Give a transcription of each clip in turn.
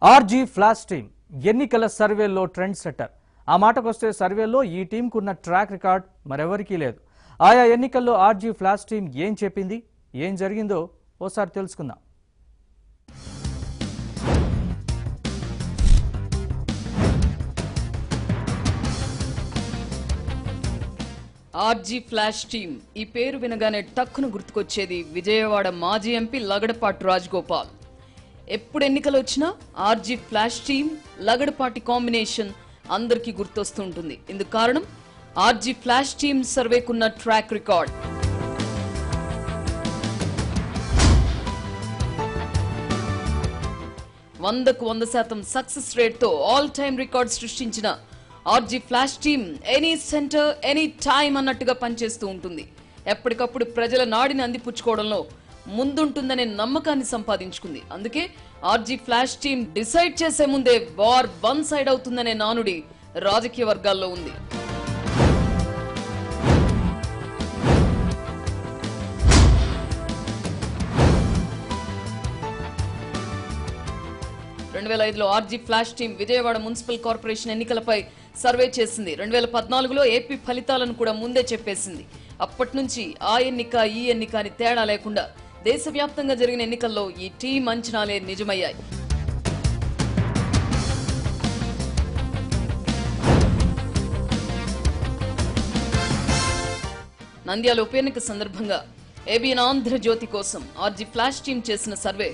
RG flash team ఎన్నికల సర్వేల్లో trend setter. ఆ మాటకొస్తే సర్వేల్లో ఈ టీంకున్న ట్రాక్ రికార్డ్ మరెవరికీ లేదు. ఆయా ఎన్నికల్లో ఆర్జీ ఫ్లాష్ టీం ఏం చెప్పింది, ఏం జరిగిందో ఓసారి తెలుసుకుందాం. ఆర్జీ ఫ్లాష్ టీమ్ ఈ పేరు వినగానే టక్కున గుర్తుకొచ్చేది విజయవాడ మాజీ ఎంపీ లగడపాటి రాజగోపాల్. ఎప్పుడు ఎన్నికలు వచ్చినా RG flash team Lagadapati combination అందరికీ గుర్తొస్తుంటుంది. ఇందుకు కారణం ఆర్జీ ఫ్లాష్ టీమ్ సర్వేకున్న ట్రాక్ రికార్డ్. వందకు 100% సక్సెస్ రేట్ తో ఆల్ టైమ్ రికార్డ్ సృష్టించిన RG flash team any centre any time అన్నట్టుగా పనిచేస్తూ ఉంటుంది. ఎప్పటికప్పుడు ప్రజల నాడిని అందిపుచ్చుకోవడంలో ముందుంటుందనే నమ్మకాన్ని సంపాదించుకుంది. అందుకే ఆర్జీ ఫ్లాష్ టీమ్ డిసైడ్ చేసే ముందే వార్ వన్ సైడ్ అవుతుందనే నానుడి రాజకీయ వర్గాల్లో ఉంది. లో RG flash team Vijayawada municipal corporation ఎన్నికలపై సర్వే చేసింది. 2014లో ఏపీ ఫలితాలను కూడా ముందే చెప్పేసింది. అప్పటి నుంచి ఆ ఎన్నిక ఈ ఎన్నిక అని తేడా లేకుండా దేశవ్యాప్తంగా జరిగిన ఎన్నికల్లో ఈ టీం అంచనాలే నిజమయ్యాయి. నంద్యాల ఉప ఎన్నిక సందర్భంగా ఏబిఎన్ ఆంధ్రజ్యోతి కోసం ఆర్జీ ఫ్లాష్ టీం చేసిన సర్వే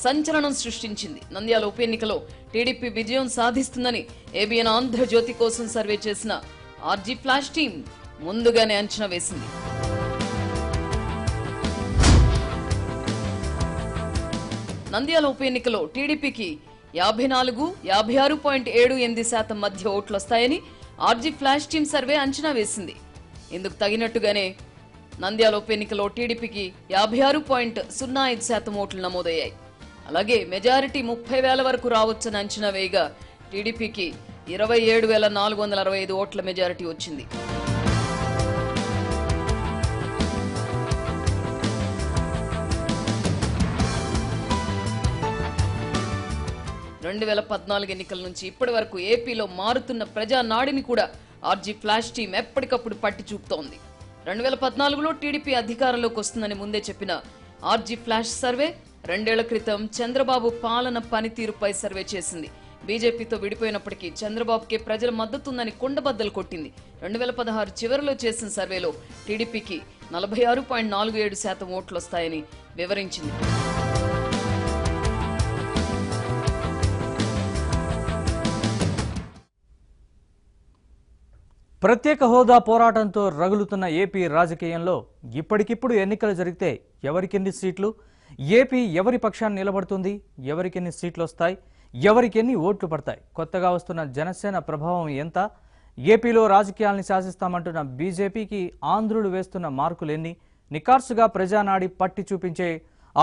సంచలనం సృష్టించింది. నంద్యాల ఉప ఎన్నికలో టీడీపీ విజయం సాధిస్తుందని ఏబిఎన్ ఆంధ్రజ్యోతి కోసం సర్వే చేసిన ఆర్జీ ఫ్లాష్ టీం ముందుగానే అంచనా వేసింది. నంద్యాల ఉప ఎన్నికలో టీడీపీకి 54-56.78% మధ్య ఓట్లు వస్తాయని ఆర్జీ ఫ్లాష్ టీం సర్వే అంచనా వేసింది. ఇందుకు తగినట్టుగానే నంద్యాల ఉప ఎన్నికలో టీడీపీకి 56.05% ఓట్లు నమోదయ్యాయి. అలాగే మెజారిటీ 30,000 వరకు రావచ్చని అంచనా వేయగా టీడీపీకి 27,465 ఓట్ల మెజారిటీ వచ్చింది. ఎన్నికల నుంచి ఇప్పటి వరకు ఏపీలో మారుతున్న ప్రజా నాడిని కూడా ఆర్జీ ఫ్లాష్ టీం ఎప్పటికప్పుడు పట్టి చూపుతోంది. 2014లో టీడీపీ అధికారంలోకి వస్తుందని ముందే చెప్పిన ఆర్జీ ఫ్లాష్ సర్వే 2 ఏళ్ల క్రితం చంద్రబాబు పాలన పనితీరుపై సర్వే చేసింది. బీజేపీతో విడిపోయినప్పటికీ చంద్రబాబుకే ప్రజల మద్దతుందని కుండబద్దలు కొట్టింది. 2016 చివరిలో చేసిన సర్వేలో టీడీపీకి 46.47% ఓట్లు వస్తాయని వివరించింది. ప్రత్యేక హోదా పోరాటంతో రగులుతున్న ఏపీ రాజకీయంలో ఇప్పటికిప్పుడు ఎన్నికలు జరిగితే ఎవరికెన్ని సీట్లు, ఏపీ ఎవరి పక్షాన్ని నిలబడుతుంది, ఎవరికెన్ని సీట్లు వస్తాయి, ఎవరికెన్ని ఓట్లు పడతాయి, కొత్తగా వస్తున్న జనసేన ప్రభావం ఎంత, ఏపీలో రాజకీయాల్ని శాసిస్తామంటున్న బీజేపీకి ఆంధ్రులు వేస్తున్న మార్కులెన్ని, నికార్సుగా ప్రజానాడి పట్టి చూపించే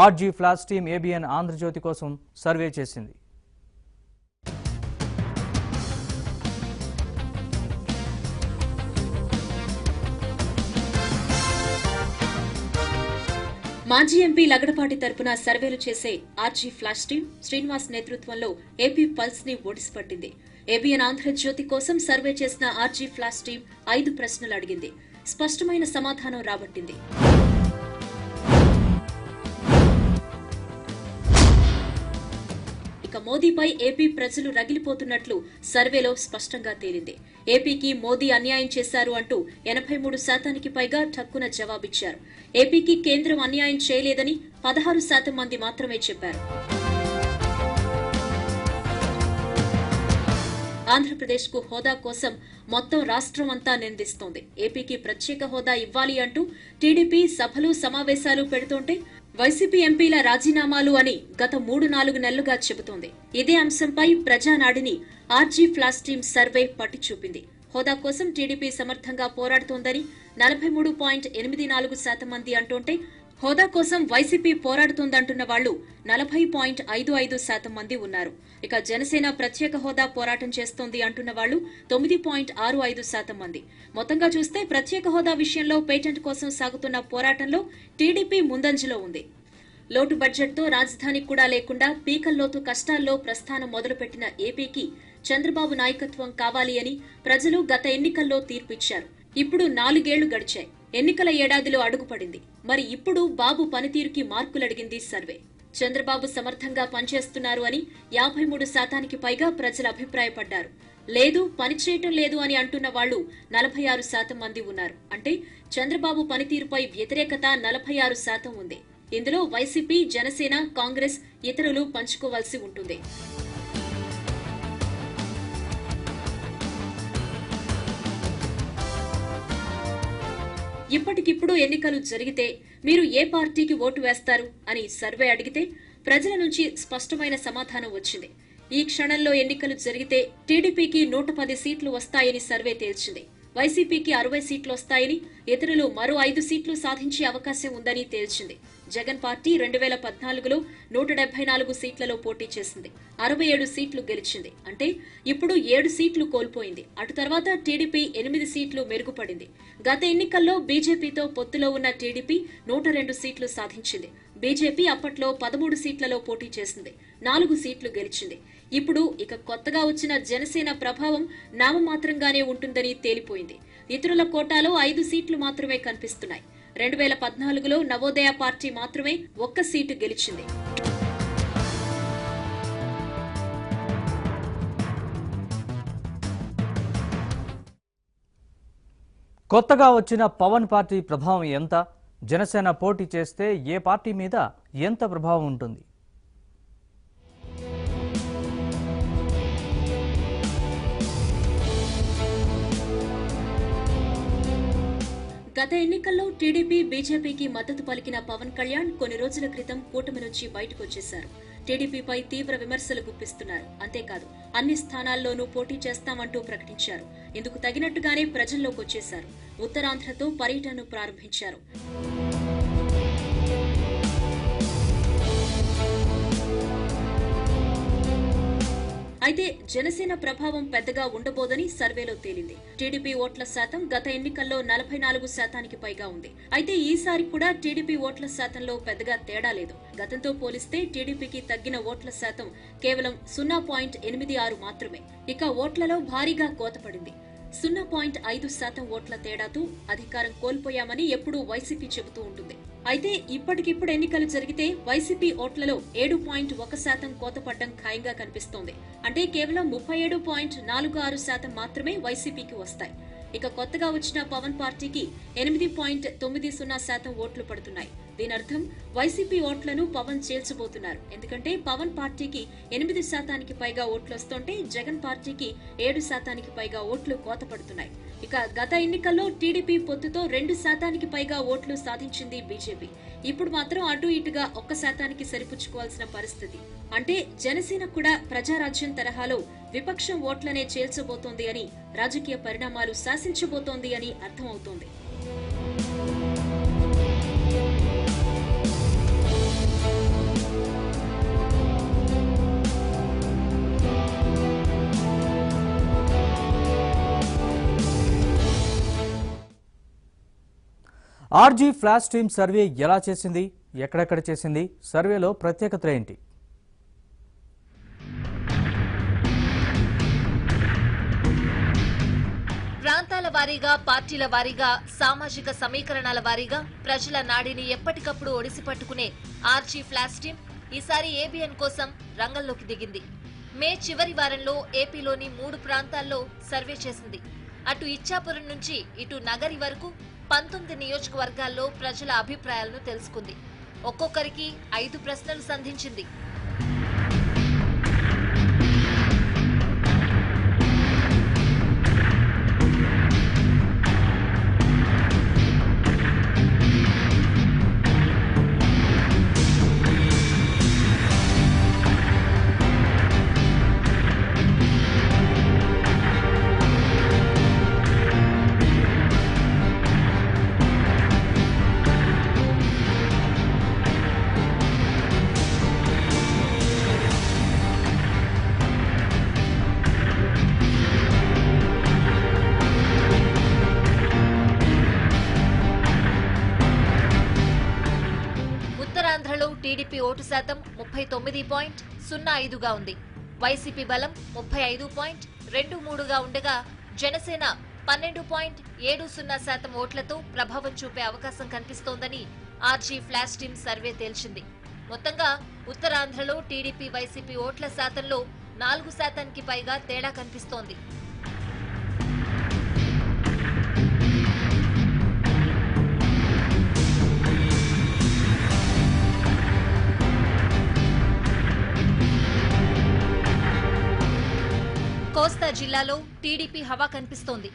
RG flash team ABN Andhrajyothy కోసం సర్వే చేసింది. మాజీ ఎంపీ లగడపాటి తరపున సర్వేలు చేసే ఆర్జీ ఫ్లాష్ టీం శ్రీనివాస్ నేతృత్వంలో ఏపీ పల్స్ ని ఓడిసిపట్టింది. ఏబిఎన్ ఆంధ్రజ్యోతి కోసం సర్వే చేసిన ఆర్జీ ఫ్లాష్ టీం 5 ప్రశ్నలు అడిగింది. స్పష్టమైన సమాధానం రాబట్టింది. ఇక మోదీపై ఏపీ ప్రజలు రగిలిపోతున్నట్లు సర్వేలో స్పష్టంగా తేలింది. ఏపీకి మోదీ అన్యాయం చేశారు అంటూ 83% పైగా ఠక్కున జవాబిచ్చారు. ఏపీకి కేంద్రం అన్యాయం చేయలేదని 16% మంది మాత్రమే చెప్పారు. ఆంధ్రప్రదేశ్ కు హోదా కోసం మొత్తం రాష్ట్రం అంతా నిందిస్తోంది. ఏపీకి ప్రత్యేక హోదా ఇవ్వాలి అంటూ టీడీపీ సభలు సమావేశాలు పెడుతుంటే వైసీపీ ఎంపీల రాజీనామాలు అని గత 3-4 నెలలుగా చెబుతోంది. ఇదే అంశంపై ప్రజానాడిని ఆర్జీ ఫ్లాష్ టీం సర్వే పట్టి చూపింది. హోదా కోసం టీడీపీ సమర్థంగా పోరాడుతోందని 43.84% మంది అంటుంటే హోదా కోసం వైసీపీ పోరాడుతోందంటున్న వాళ్లు 40.55% మంది ఉన్నారు. ఇక జనసేన ప్రత్యేక హోదా పోరాటం చేస్తోంది అంటున్న వాళ్లు 9.65% మంది. మొత్తంగా చూస్తే ప్రత్యేక హోదా విషయంలో పేటెంట్ కోసం సాగుతున్న పోరాటంలో టీడీపీ ముందంజలో ఉంది. లోటు బడ్జెట్తో రాజధాని కూడా లేకుండా పీకల్లోతు కష్టాల్లో ప్రస్థానం మొదలుపెట్టిన ఏపీకి చంద్రబాబు నాయకత్వం కావాలి అని ప్రజలు గత ఎన్నికల్లో తీర్పిచ్చారు. ఇప్పుడు 4 ఏళ్లు గడిచాయి. ఎన్నికల ఏడాదిలో అడుగుపడింది. మరి ఇప్పుడు బాబు పనితీరుకి మార్కులడిగింది సర్వే. చంద్రబాబు సమర్థంగా పనిచేస్తున్నారు అని 53% పైగా ప్రజలు అభిప్రాయపడ్డారు. లేదు, పనిచేయటం లేదు అని అంటున్న వాళ్లు 46% మంది ఉన్నారు. అంటే చంద్రబాబు పనితీరుపై వ్యతిరేకత 46% ఉంది. ఇందులో వైసీపీ, జనసేన, కాంగ్రెస్, ఇతరులు పంచుకోవాల్సి ఉంటుంది. ఇప్పటికిప్పుడు ఎన్నికలు జరిగితే మీరు ఏ పార్టీకి ఓటు వేస్తారు అని సర్వే అడిగితే ప్రజల నుంచి స్పష్టమైన సమాధానం వచ్చింది. ఈ క్షణంలో ఎన్నికలు జరిగితే టీడీపీకి 110 సీట్లు వస్తాయని సర్వే తేల్చింది. వైసీపీకి 60 సీట్లు వస్తాయని, ఇతరులు మరో 5 సీట్లు సాధించే అవకాశం ఉందని తేల్చింది. జగన్ పార్టీ 2014లో 174 సీట్లలో పోటీ చేసింది. 67 సీట్లు గెలిచింది. అంటే ఇప్పుడు 7 సీట్లు కోల్పోయింది. అటు తర్వాత టీడీపీ 8 సీట్లు మెరుగుపడింది. గత ఎన్నికల్లో బీజేపీతో పొత్తులో ఉన్న టీడీపీ 102 సీట్లు సాధించింది. బీజేపీ అప్పట్లో 13 సీట్లలో పోటీ చేసింది. 4 సీట్లు గెలిచింది. ఇప్పుడు ఇక కొత్తగా వచ్చిన జనసేన ప్రభావం నామమాత్రంగానే ఉంటుందని తేలిపోయింది. ఇతరుల కోటాలో 5 సీట్లు మాత్రమే కనిపిస్తున్నాయి. 2014లో నవోదయ పార్టీ మాత్రమే 1 సీటు గెలిచింది. కొత్తగా వచ్చిన పవన్ పార్టీ ప్రభావం ఎంత? జనసేన పోటీ చేస్తే ఏ పార్టీ మీద ఎంత ప్రభావం ఉంటుంది? గత ఎన్నికల్లో టీడీపీ, బీజేపీకి మద్దతు పలికిన పవన్ కళ్యాణ్ కొన్ని రోజుల క్రితం కూటమి నుంచి బయటకొచ్చేశారు. టీడీపీపై తీవ్ర విమర్శలు గుప్పిస్తున్నారు. అంతేకాదు అన్ని స్థానాల్లోనూ పోటీ చేస్తామంటూ ప్రకటించారు. ఇందుకు తగినట్టుగానే ప్రజల్లోకి వచ్చేశారు. ఉత్తరాంధ్రతో పర్యటనను ప్రారంభించారు. అయితే జనసేన ప్రభావం పెద్దగా ఉండబోదని సర్వేలో తేలింది. టీడీపీ ఓట్ల శాతం గత ఎన్నికల్లో 44% పైగా ఉంది. అయితే ఈసారి కూడా టీడీపీ ఓట్ల శాతంలో పెద్దగా తేడా లేదు. గతంతో పోలిస్తే టీడీపీకి తగ్గిన ఓట్ల శాతం కేవలం 0.86 మాత్రమే. ఇక ఓట్లలో భారీగా కోతపడింది. 0.5% ఓట్ల తేడాతో అధికారం కోల్పోయామని ఎప్పుడూ వైసీపీ చెబుతూ ఉంటుంది. అయితే ఇప్పటికిప్పుడు ఎన్నికలు జరిగితే వైసీపీ ఓట్లలో 7.1% కోతపడ్డం ఖాయంగా కనిపిస్తోంది. అంటే కేవలం 37.46% మాత్రమే వైసీపీకి వస్తాయి. ఇక కొత్తగా వచ్చిన పవన్ పార్టీకి 8.90% ఓట్లు పడుతున్నాయి. దీనర్థం వైసీపీ ఓట్లను పవన్ చేల్చబోతున్నారు. ఎందుకంటే పవన్ పార్టీకి 8% పైగా ఓట్లు వస్తుంటే జగన్ పార్టీకి 7% పైగా ఓట్లు కోతపడుతున్నాయి. ఇక గత ఎన్నికల్లో టీడీపీ పొత్తుతో 2% పైగా ఓట్లు సాధించింది బీజేపీ. ఇప్పుడు మాత్రం అటు ఇటుగా 1% సరిపుచ్చుకోవాల్సిన పరిస్థితి. అంటే జనసేన కూడా ప్రజారాజ్యం తరహాలో విపక్షం ఓట్లనే చేల్చబోతోంది అని, రాజకీయ పరిణామాలు శాసించబోతోంది అని అర్థమవుతోంది. ఆర్జీ ఫ్లాష్ టీమ్ సర్వే ఎలా చేసింది? ఎక్కడెక్కడ చేసింది? సర్వేలో ప్రత్యేకత ఏంటి? ప్రాంతాల వారీగా, పార్టీల వారీగా, సామాజిక సమీకరణాల వారీగా ప్రజల నాడిని ఎప్పటికప్పుడు ఒడిసి పట్టుకునే ఆర్జీ ఫ్లాష్ టీమ్ ఈసారి ఏబిఎన్ కోసం రంగంలోకి దిగింది. మే చివరి వారంలో ఏపీలోని 3 ప్రాంతాల్లో సర్వే చేసింది. అటు ఇచ్చాపురం నుంచి ఇటు నగరి వరకు 19 నియోజకవర్గాల్లో ప్రజల అభిప్రాయాలను తెలుసుకుంది. ఒక్కొక్కరికి 5 ప్రశ్నలు సంధించింది. ఓటు శాతం 39.05గా ఉంది. వైసీపీ బలం 35.23గా ఉండగా జనసేన 12.70% ఓట్లతో ప్రభావం చూపే అవకాశం కనిపిస్తోందని ఆర్జీ ఫ్లాష్ టీమ్ సర్వే తేల్చింది. మొత్తంగా ఉత్తరాంధ్రలో టీడీపీ వైసీపీ ఓట్ల శాతంలో 4%కి పైగా తేడా కనిపిస్తోంది. కోస్తా జిల్లాలో టీడీపీ హవా కనిపిస్తోంది.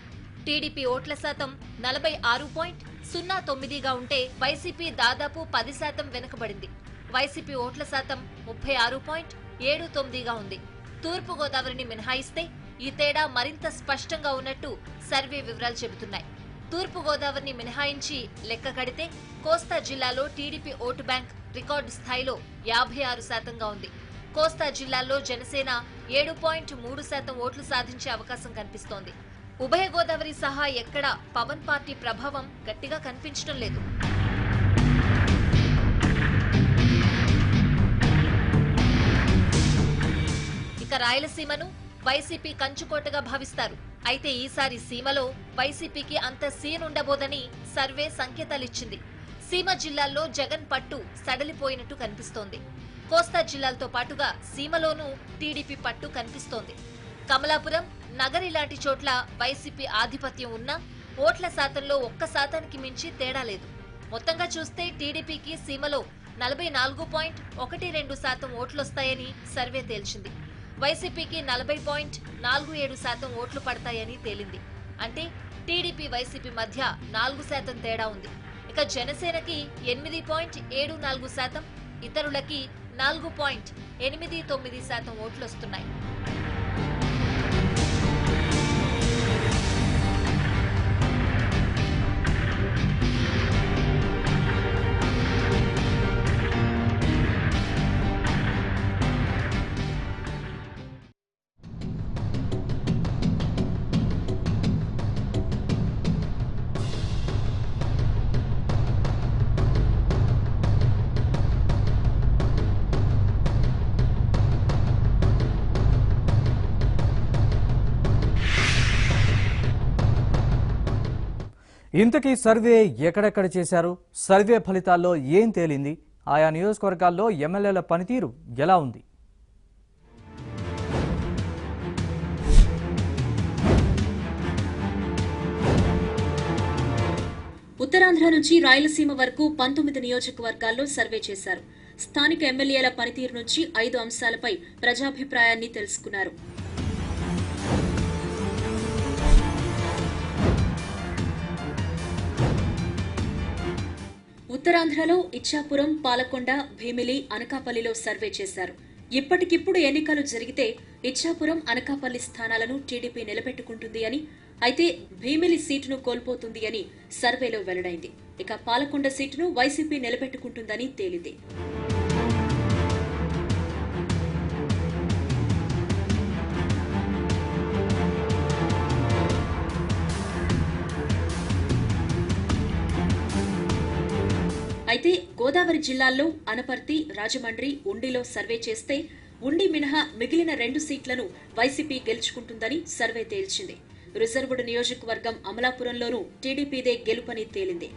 టీడీపీ ఓట్ల శాతం 46.09గా ఉంటే వైసీపీ దాదాపు 10% వెనుకబడింది. వైసీపీ ఓట్ల శాతం 36.79గా ఉంది. తూర్పు గోదావరిని మినహాయిస్తే ఈ తేడా మరింత స్పష్టంగా ఉన్నట్టు సర్వే వివరాలు చెబుతున్నాయి. తూర్పు గోదావరిని మినహాయించి లెక్క కడితే కోస్తా జిల్లాలో టీడీపీ ఓటు బ్యాంక్ రికార్డు స్థాయిలో 56%గా ఉంది. కోస్తా జిల్లాల్లో జనసేన 7.3% ఓట్లు సాధించే అవకాశం కనిపిస్తోంది. ఉభయ గోదావరి సహా ఎక్కడా పవన్ పార్టీ ప్రభావం గట్టిగా కనిపించడం లేదు. ఇక రాయలసీమను వైసీపీ కంచుకోటగా భావిస్తారు. అయితే ఈసారి సీమలో వైసీపీకి అంత సీన్ ఉండబోదని సర్వే సంకేతాలిచ్చింది. సీమ జిల్లాల్లో జగన్ పట్టు సడలిపోయినట్టు కనిపిస్తోంది. కోస్తా జిల్లాలతో పాటుగా సీమలోనూ టీడీపీ పట్టు కనిపిస్తోంది. కమలాపురం, నగరి లాంటి చోట్ల వైసీపీ ఆధిపత్యం ఉన్నా ఓట్ల శాతంలో 1%కి మించి తేడా లేదు. మొత్తంగా చూస్తే టీడీపీకి సీమలో 44.12% ఓట్లొస్తాయని సర్వే తేల్చింది. వైసీపీకి 40.47% ఓట్లు పడతాయని తేలింది. అంటే టీడీపీ వైసీపీ మధ్య 4% తేడా ఉంది. ఇక జనసేనకి 8.74%, ఇతరులకి 4.89% ఓట్లొస్తున్నాయి. ఇంతకీ సర్వే ఎక్కడెక్కడ చేశారు? సర్వే ఫలితాల్లో ఏం తేలింది? ఆయా నియోజకవర్గాల్లో ఎమ్మెల్యేల పనితీరు ఎలా ఉంది? ఉత్తరాంధ్ర నుంచి రాయలసీమ వరకు 19 నియోజకవర్గాల్లో సర్వే చేశారు. స్థానిక ఎమ్మెల్యేల పనితీరు నుంచి 5 అంశాలపై ప్రజాభిప్రాయాన్ని తెలుసుకున్నారు. ఉత్తరాంధ్రలో ఇచ్చాపురం, పాలకొండ, భీమిలి, అనకాపల్లిలో సర్వే చేశారు. ఇప్పటికిప్పుడు ఎన్నికలు జరిగితే ఇచ్చాపురం, అనకాపల్లి స్థానాలను టీడీపీ నిలబెట్టుకుంటుంది అని, అయితే భీమిలి సీటును కోల్పోతుంది అని సర్వేలో వెల్లడైంది. ఇక పాలకొండ సీటును వైసీపీ నిలబెట్టుకుంటుందని తేలింది. అయితే గోదావరి జిల్లాల్లో అనపర్తి, రాజమండ్రి, ఉండిలో సర్వే చేస్తే ఉండి మినహా మిగిలిన 2 సీట్లను వైసీపీ గెలుచుకుంటుందని సర్వే తేల్చింది. రిజర్వుడ్ నియోజకవర్గం అమలాపురంలోనూ టీడీపీదే గెలుపని తేలింది.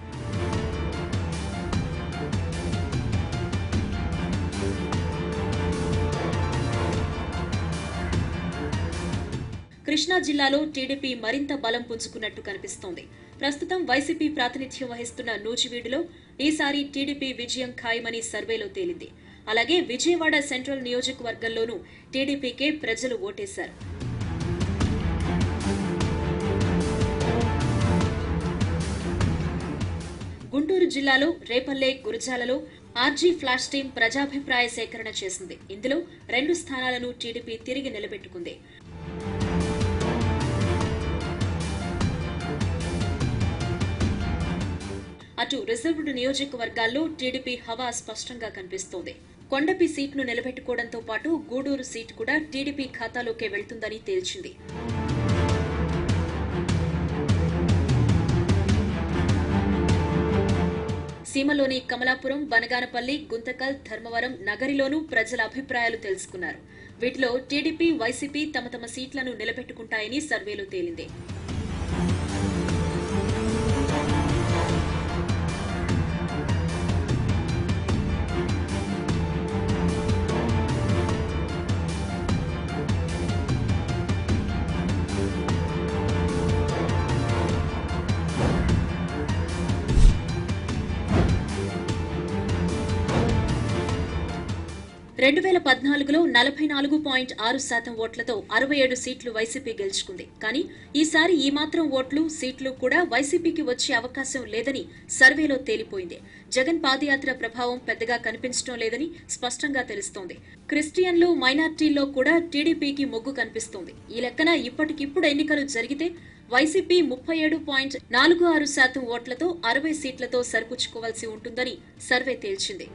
కృష్ణా జిల్లాలో టీడీపీ మరింత బలం పుంజుకున్నట్టు కనిపిస్తోంది. ప్రస్తుతం వైసీపీ ప్రాతినిధ్యం వహిస్తున్న నూజివీడులో ఈసారి టీడీపీ విజయం ఖాయమని సర్వేలో తేలింది. అలాగే విజయవాడ సెంట్రల్ నియోజకవర్గంలోనూ టీడీపీకే ప్రజలు ఓటేశారు. గుంటూరు జిల్లాలో రేపల్లె, గురజాలలో ఆర్జీ ఫ్లాష్ టీం ప్రజాభిప్రాయ సేకరణ చేసింది. ఇందులో 2 స్థానాలను టీడీపీ తిరిగి నిలబెట్టుకుంది. అటు రిజర్వ్డ్ నియోజకవర్గాల్లో టీడీపీ హవా స్పష్టంగా కనిపిస్తోంది. కొండపి సీట్ను నిలబెట్టుకోవడంతో పాటు గూడూరు సీటు కూడా టీడీపీ ఖాతాలోకే వెళ్తుందని తేల్చింది. సీమలోని కమలాపురం, బనగానపల్లి, గుంతకల్, ధర్మవరం, నగరిలోనూ ప్రజల అభిప్రాయాలు తెలుసుకున్నారు. వీటిలో టీడీపీ, వైసీపీ తమ తమ సీట్లను నిలబెట్టుకుంటాయని సర్వేలో తేలింది. రెండు 2014లో 44.6% ఓట్లతో 67 సీట్లు వైసీపీ గెలుచుకుంది. కానీ ఈసారి ఈ మాత్రం ఓట్లు, సీట్లు కూడా వైసీపీకి వచ్చే అవకాశం లేదని సర్వేలో తేలిపోయింది. జగన్ పాదయాత్ర ప్రభావం పెద్దగా కనిపించడం లేదని స్పష్టంగా తెలుస్తోంది. క్రిస్టియన్లు, మైనార్టీల్లో కూడా టీడీపీకి మొగ్గు కనిపిస్తోంది. ఈ లెక్కన ఇప్పటికిప్పుడు ఎన్నికలు జరిగితే వైసీపీ 37.46% ఓట్లతో 60 సీట్లతో సరిపుచ్చుకోవాల్సి ఉంటుందని సర్వే తేల్చింది.